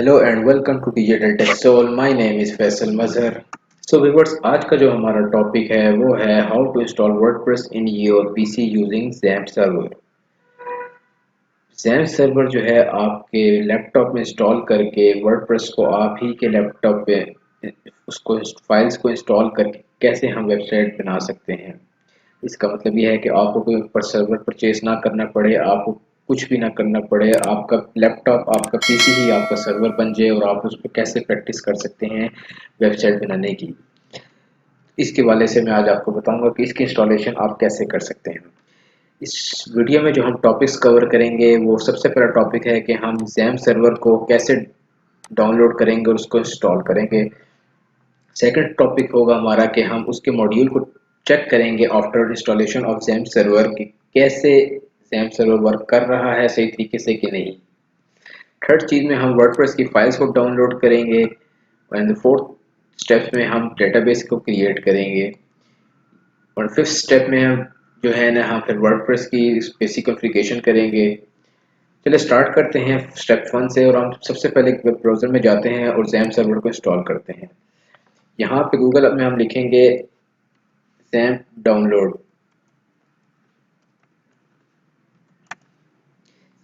Hello and welcome to digital tech soul. My name is Faisal Mazhar. So viewers, आज का जो हमारा टॉपिक है वो है how to install WordPress in your PC using XAMPP server. XAMPP server जो है आपके लैपटॉप में इंस्टॉल करके वर्डप्रेस को आप ही के लैपटॉप पे उसको फाइल्स को इंस्टॉल करके कैसे हम वेबसाइट बना सकते हैं। इसका मतलब ये है कि आपको कोई ऊपर सर्वर परचेज ना करना पड़े, आपको कुछ भी ना करना पड़े, आपका लैपटॉप आपका पीसी ही आपका सर्वर बन जाए और आप उस पर कैसे प्रैक्टिस कर सकते हैं वेबसाइट बनाने की। इसके वाले से मैं आज आपको बताऊंगा कि इसकी इंस्टॉलेशन आप कैसे कर सकते हैं। इस वीडियो में जो हम टॉपिक्स कवर करेंगे वो सबसे पहला टॉपिक है कि हम XAMPP सर्वर को कैसे डाउनलोड करेंगे और उसको इंस्टॉल करेंगे। सेकंड टॉपिक होगा हमारा कि हम उसके मॉड्यूल को चेक करेंगे after installation of XAMPP server कि कैसे XAMPP सर्वर वर्क कर रहा है सही तरीके से कि नहीं। थर्ड चीज में हम वर्डप्रेस की फाइल्स को डाउनलोड करेंगे एंड फोर्थ स्टेप में हम डेटाबेस को क्रिएट करेंगे और फिफ्थ स्टेप में हम जो है ना हम फिर वर्डप्रेस की बेसिक कॉन्फ़िगरेशन करेंगे। चलिए स्टार्ट करते हैं स्टेप वन से और हम सबसे पहले वेब ब्राउज़र में जाते हैं और XAMPP सर्वर को इंस्टॉल करते हैं। यहाँ पे गूगल में हम लिखेंगे XAMPP डाउनलोड।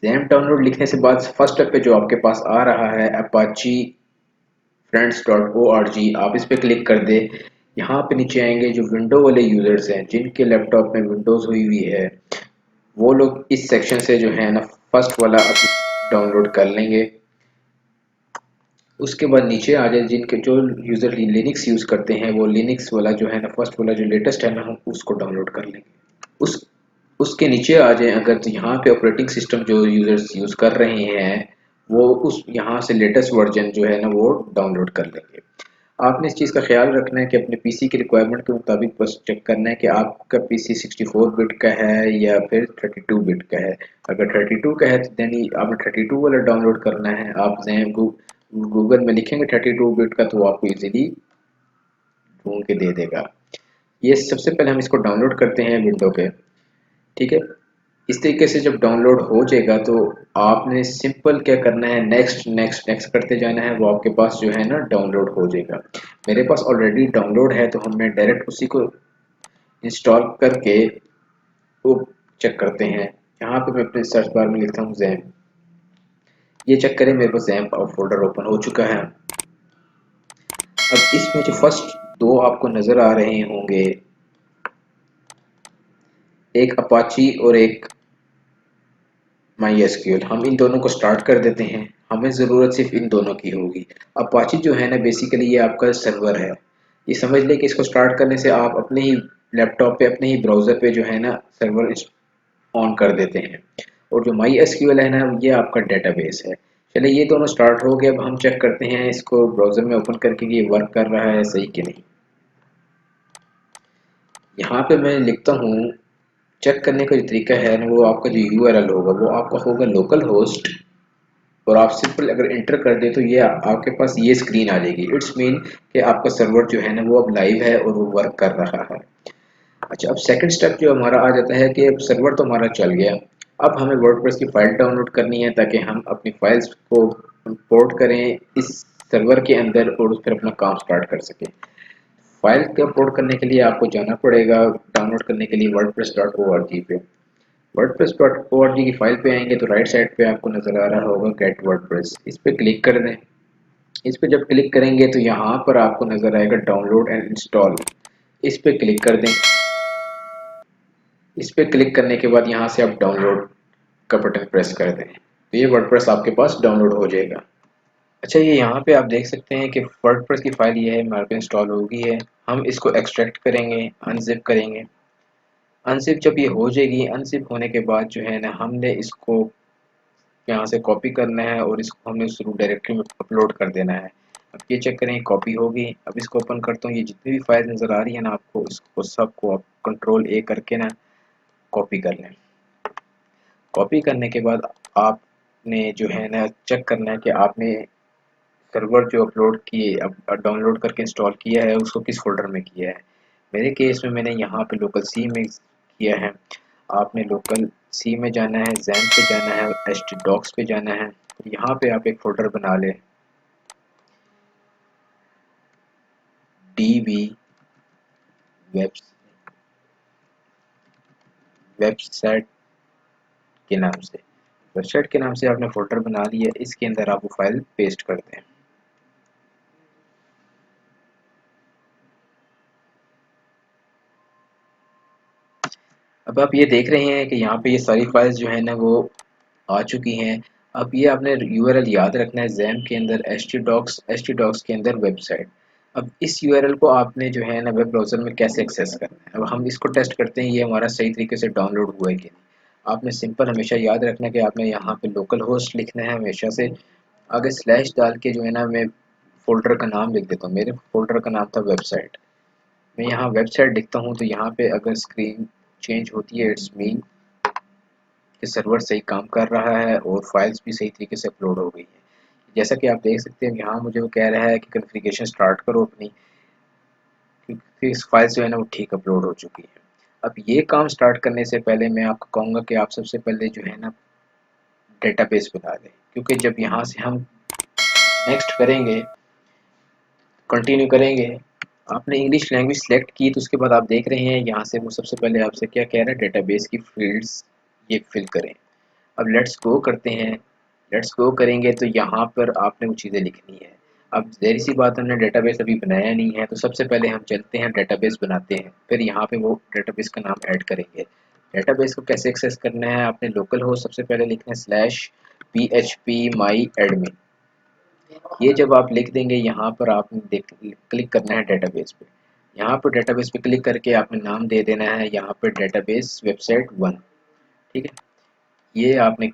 XAMPP डाउनलोड लिखने से बाद फर्स्ट स्टेप पे जो आपके पास आ रहा है अपाची friends.org, आप इस पे क्लिक कर दे। यहाँ पे नीचे आएंगे जो विंडो वाले यूजर्स हैं जिनके लैपटॉप में विंडोज हुई हुई है वो लोग इस सेक्शन से जो है ना फर्स्ट वाला डाउनलोड कर लेंगे। उसके बाद नीचे आ जाए जिनके जो यूजर लिनक्स यूज करते हैं वो लिनक्स वाला जो है ना फर्स्ट वाला जो लेटेस्ट है ना हम उसको डाउनलोड कर लेंगे। उस उसके नीचे आ जाए अगर तो यहाँ पे ऑपरेटिंग सिस्टम जो यूजर्स यूज कर रहे हैं वो उस यहाँ से लेटेस्ट वर्जन जो है ना वो डाउनलोड कर लेंगे। आपने इस चीज़ का ख्याल रखना है कि अपने पीसी की रिक्वायरमेंट के मुताबिक बस चेक करना है कि आपका पीसी 64 बिट का है या फिर 32 बिट का है। अगर 32 का है तो देन आपने 32 वाला डाउनलोड करना है। आप गूगल में लिखेंगे 32 बिट का तो वो आपको इजीली ढूंढ के दे देगा। ये सबसे पहले हम इसको डाउनलोड करते हैं विंडो पे। ठीक है, इस तरीके से जब डाउनलोड हो जाएगा तो आपने सिंपल क्या करना है नेक्स्ट नेक्स्ट नेक्स्ट करते जाना है, वो आपके पास जो है ना डाउनलोड हो जाएगा। मेरे पास ऑलरेडी डाउनलोड है तो हम मैं डायरेक्ट उसी को इंस्टॉल करके वो चेक करते हैं। यहाँ पे मैं अपने सर्च बार में लिखता हूँ XAMPP। ये चेक करें मेरे पास XAMPP फोल्डर ओपन हो चुका है। अब इसमें जो फर्स्ट दो आपको नजर आ रहे होंगे, एक अपाची और एक MySQL, हम इन दोनों को स्टार्ट कर देते हैं। हमें ज़रूरत सिर्फ इन दोनों की होगी। अपाची जो है ना बेसिकली ये आपका सर्वर है। ये समझ लें कि इसको स्टार्ट करने से आप अपने ही लैपटॉप पे अपने ही ब्राउज़र पे जो है ना सर्वर ऑन कर देते हैं। और जो MySQL है ना ये आपका डेटाबेस है। चलिए ये दोनों स्टार्ट हो गए। अब हम चेक करते हैं इसको ब्राउज़र में ओपन करके कि ये वर्क कर रहा है सही कि नहीं। यहाँ पे मैं लिखता हूँ, चेक करने का जो तरीका है ना वो आपका जो URL होगा वो आपका होगा लोकल होस्ट और आप सिंपल अगर इंटर कर दे तो ये आपके पास ये स्क्रीन आ जाएगी। इट्स मीन कि आपका सर्वर जो है ना वो अब लाइव है और वो वर्क कर रहा है। अच्छा, अब सेकंड स्टेप जो हमारा आ जाता है कि अब सर्वर तो हमारा चल गया। अब हमें वर्डप्रेस की फाइल डाउनलोड करनी है ताकि हम अपनी फाइल्स को इंपोर्ट करें इस सर्वर के अंदर और फिर अपना काम स्टार्ट कर सकें। फाइल को इंपोर्ट करने के लिए आपको जाना पड़ेगा डाउनलोड करने के लिए wordpress.org पे। wordpress.org की फाइल पे आएंगे तो राइट साइड पे आपको नजर आ रहा होगा गेट वर्डप्रेस, इस पे क्लिक कर दें। इस पे जब क्लिक करेंगे तो यहाँ पर आपको नजर आएगा डाउनलोड एंड इंस्टॉल, इस पे क्लिक कर दें। इस पे क्लिक करने के बाद यहाँ से आप डाउनलोड का बटन प्रेस कर दें तो ये वर्डप्रेस आपके पास डाउनलोड हो जाएगा। अच्छा, ये यहाँ पे आप देख सकते हैं कि वर्डप्रेस की फाइल ये है हमारे पे इंस्टॉल हो गई है। हम इसको एक्सट्रैक्ट करेंगे, अनजिप करेंगे। अनजिप जब ये हो जाएगी, अनजिप होने के बाद जो है ना हमने इसको यहाँ से कॉपी करना है और इसको हमने उस डायरेक्टरी में अपलोड कर देना है। अब ये चेक करें कॉपी होगी। अब इसको ओपन करता हूँ, ये जितनी भी फाइल नज़र आ रही है ना आपको इसको सबको आप कंट्रोल A करके ना कॉपी कर लें। कॉपी करने के बाद आपने जो है ना चेक करना है कि आपने सर्वर जो अपलोड किए अब डाउनलोड करके इंस्टॉल किया है उसको किस फोल्डर में किया है। मेरे केस में मैंने यहाँ पे लोकल सी में किया है। आपने लोकल सी में जाना है, XAMPP पे जाना है, htdocs पे जाना है। यहाँ पे आप एक फोल्डर बना लें। DB वेबसाइट के नाम से, वेबसाइट के नाम से आपने फोल्डर बना लिया, इसके अंदर आप वो फाइल पेस्ट करते हैं। अब आप ये देख रहे हैं कि यहाँ पे ये सारी फाइल्स जो है ना वो आ चुकी हैं। अब ये आपने यूआरएल याद रखना है, जैम के अंदर htdocs के अंदर वेबसाइट। अब इस यूआरएल को आपने जो है ना वेब ब्राउज़र में कैसे एक्सेस करना है, अब हम इसको टेस्ट करते हैं ये हमारा सही तरीके से डाउनलोड हुआ है कि नहीं। आपने सिंपल हमेशा याद रखना है कि आपने यहाँ पे लोकल होस्ट लिखना है हमेशा से, आगे स्लैश डाल के जो है ना मैं फ़ोल्डर का नाम लिख देता हूँ। मेरे फ़ोल्डर का नाम था वेबसाइट, मैं यहाँ वेबसाइट लिखता हूँ तो यहाँ पे अगर स्क्रीन चेंज होती है इट्स मीन कि सर्वर सही काम कर रहा है और फाइल्स भी सही तरीके से अपलोड हो गई है। जैसा कि आप देख सकते हैं यहाँ मुझे वो कह रहा है कि कॉन्फ़िगरेशन स्टार्ट करो अपनी, क्योंकि इस फाइल जो है ना वो ठीक अपलोड हो चुकी है। अब ये काम स्टार्ट करने से पहले मैं आपको कहूँगा कि आप सबसे पहले जो है ना डेटाबेस बना लें, क्योंकि जब यहाँ से हम नेक्स्ट करेंगे, कंटिन्यू करेंगे, आपने इंग्लिश लैंग्वेज सेलेक्ट की तो उसके बाद आप देख रहे हैं यहाँ से वो सबसे पहले आपसे क्या कह रहा है, डेटाबेस की फील्ड्स ये फिल करें। अब लेट्स गो करते हैं, लेट्स गो करेंगे तो यहाँ पर आपने वो चीज़ें लिखनी है। अब ज़ाहिर सी बात हमने डेटाबेस अभी बनाया नहीं है तो सबसे पहले हम चलते हैं डेटाबेस बनाते हैं, फिर यहाँ पे वो डेटाबेस का नाम ऐड करेंगे। डेटाबेस को कैसे एक्सेस करना है, आपने लोकल होस्ट सबसे पहले लिखना है स्लैश php my admin। ये जब आप लिख देंगे यहाँ पर आपने क्लिक करना है डेटाबेस पे। यहाँ पर डेटाबेस पे क्लिक करके आपने नाम दे देना है यहाँ पर डेटाबेस वेबसाइट 1। ठीक है, ये आपने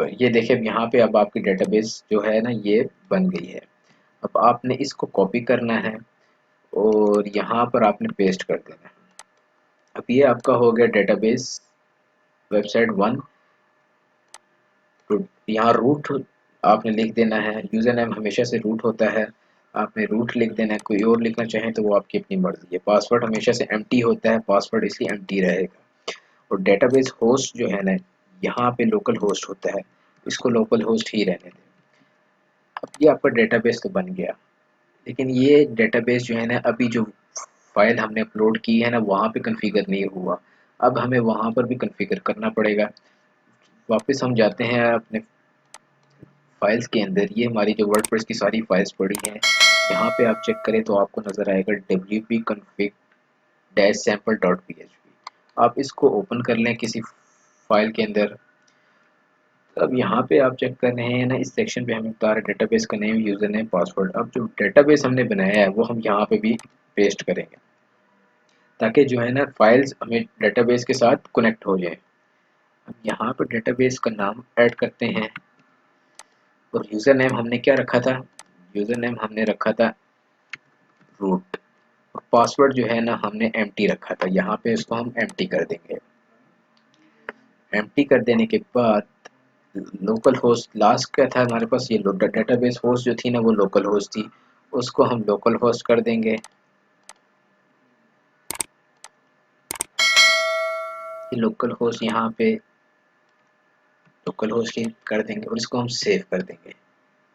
ये देखिए अब यहाँ पे अब आपकी डेटाबेस जो है ना ये बन गई है। अब आपने इसको कॉपी करना है और यहाँ पर आपने पेस्ट कर देना है। अब ये आपका हो गया डेटाबेस वेबसाइट 1। तो यहाँ रूट आपने लिख देना है, यूज़र नेम हमेशा से रूट होता है, आपने रूट लिख देना है, कोई और लिखना चाहें तो वो आपकी अपनी मर्जी है। पासवर्ड हमेशा से एम्प्टी होता है, पासवर्ड इसलिए एम्प्टी रहेगा। और डेटाबेस होस्ट जो है ना यहाँ पे लोकल होस्ट होता है, इसको लोकल होस्ट ही रहने दें। अब ये आपका डेटाबेस तो बन गया, लेकिन ये डेटाबेस जो है ना अभी जो फाइल हमने अपलोड की है ना वहाँ पे कॉन्फ़िगर नहीं हुआ, अब हमें वहाँ पर भी कॉन्फ़िगर करना पड़ेगा। वापस हम जाते हैं अपने फाइल्स के अंदर, ये हमारी जो वर्डप्रेस की सारी फाइल्स पड़ी हैं, यहाँ पे आप चेक करें तो आपको नज़र आएगा wp-config-sample.php। आप इसको ओपन कर लें किसी फाइल के अंदर। अब यहाँ पे आप चेक कर रहे हैं ना इस सेक्शन पे हमें बता रहा है डेटाबेस का नेम, यूज़र नेम, पासवर्ड। अब जो डेटाबेस हमने बनाया है वो हम यहाँ पे भी पेस्ट करेंगे ताकि जो है ना फाइल्स हमें डेटाबेस के साथ कनेक्ट हो जाए। अब यहाँ पर डेटाबेस का नाम ऐड करते हैं और यूज़र नेम हमने क्या रखा था, यूज़र नेम हमने रखा था रूट, और पासवर्ड जो है ना हमने एम्प्टी रखा था, यहाँ पे इसको हम एम्प्टी कर देंगे। एम्प्टी कर देने के बाद लोकल होस्ट लास्ट क्या था हमारे पास, ये डेटाबेस होस्ट जो थी ना वो लोकल होस्ट थी, उसको हम लोकल होस्ट कर देंगे। ये लोकल होस्ट यहाँ पे लोकल होस्ट कर देंगे और इसको हम सेव कर देंगे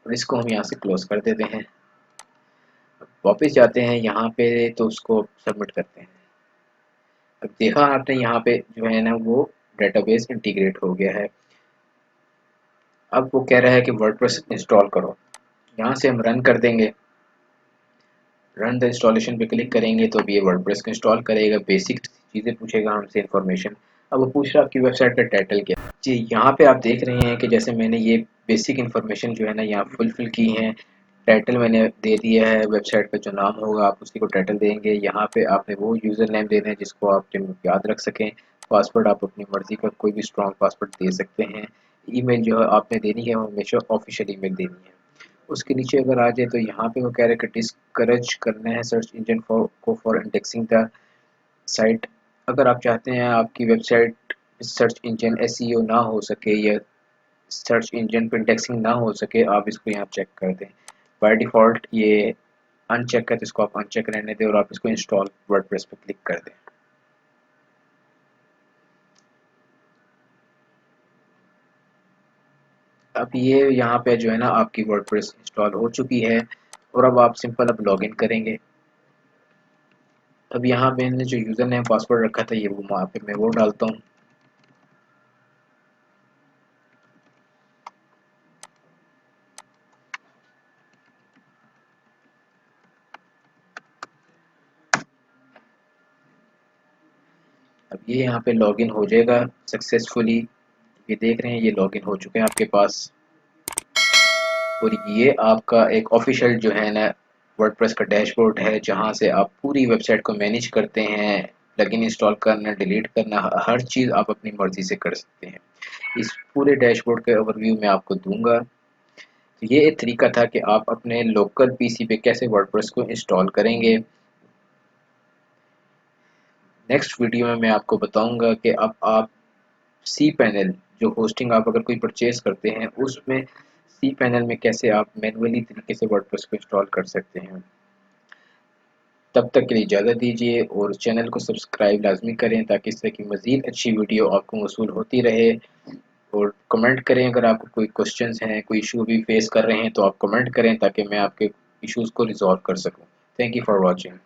और इसको हम यहाँ से क्लोज कर देते हैं। वापस जाते हैं यहाँ पे तो उसको सबमिट करते हैं। अब देखा आपने यहाँ पे जो है ना वो डेटाबेस इंटीग्रेट हो गया है। अब वो कह रहा है कि वर्डप्रेस इंस्टॉल करो, यहाँ से हम रन कर देंगे। रन द इंस्टॉलेशन पे क्लिक करेंगे तो अब ये वर्डप्रेस को इंस्टॉल करेगा, बेसिक चीज़ें पूछेगा हमसे इन्फॉर्मेशन। अब वो पूछ रहा आपकी वेबसाइट का टाइटल क्या है। जी यहाँ पे आप देख रहे हैं कि जैसे मैंने ये बेसिक इन्फॉर्मेशन जो है ना यहाँ फुलफिल की हैं। टाइटल मैंने दे दिया है, वेबसाइट पे जो नाम होगा आप उसी को टाइटल देंगे। यहाँ पे आपने वो यूज़र नेम देना है जिसको आप याद रख सकें। पासवर्ड आप अपनी मर्ज़ी का कोई भी स्ट्रॉन्ग पासवर्ड दे सकते हैं। ईमेल जो है आपने देनी है वो हमेशा ऑफिशियल ईमेल देनी है। उसके नीचे अगर आ जाए तो यहाँ पे वो कह रहा है कि डिस्करेज करना है search engine for indexing the site. अगर आप चाहते हैं आपकी वेबसाइट सर्च इंजन एसईओ ना हो सके या सर्च इंजन पे इंडेक्सिंग ना हो सके, आप इसको यहाँ चेक कर दें। बाय डिफ़ॉल्ट ये अनचेक है तो इसको आप अनचेक रहने दें और आप इसको इंस्टॉल वर्डप्रेस पे क्लिक कर दें। अब ये यहाँ पे जो है ना आपकी वर्डप्रेस इंस्टॉल हो चुकी है। और अब आप सिंपल अब लॉगिन करेंगे। अब यहाँ मैंने जो यूज़र नेम पासवर्ड रखा था ये वो वहाँ पे मैं वो डालता हूँ। अब ये यहाँ पे लॉगिन हो जाएगा सक्सेसफुली। ये देख रहे हैं ये लॉगिन हो चुके हैं आपके पास। और ये आपका एक ऑफिशियल जो है ना वर्डप्रेस का डैशबोर्ड है, जहाँ से आप पूरी वेबसाइट को मैनेज करते हैं। प्लगइन इंस्टॉल करना, डिलीट करना, हर चीज़ आप अपनी मर्जी से कर सकते हैं। इस पूरे डैशबोर्ड के ओवरव्यू मैं आपको दूंगा। तो ये एक तरीका था कि आप अपने लोकल पीसी पे कैसे वर्डप्रेस को इंस्टॉल करेंगे। नेक्स्ट वीडियो में मैं आपको बताऊंगा कि अब आप सी पैनल जो होस्टिंग आप अगर कोई परचेज करते हैं उसमें सी पैनल में कैसे आप मैन्युअली तरीके से वर्डप्रेस को इंस्टॉल कर सकते हैं। तब तक के लिए इजाज़त दीजिए और चैनल को सब्सक्राइब लाजमी करें ताकि इस तरह की मज़ीद अच्छी वीडियो आपको मौसूल होती रहे। और कमेंट करें अगर आपको कोई क्वेश्चंस हैं, कोई इशू भी फेस कर रहे हैं तो आप कमेंट करें ताकि मैं आपके इश्यूज़ को रिजॉल्व कर सकूं। Thank you for watching.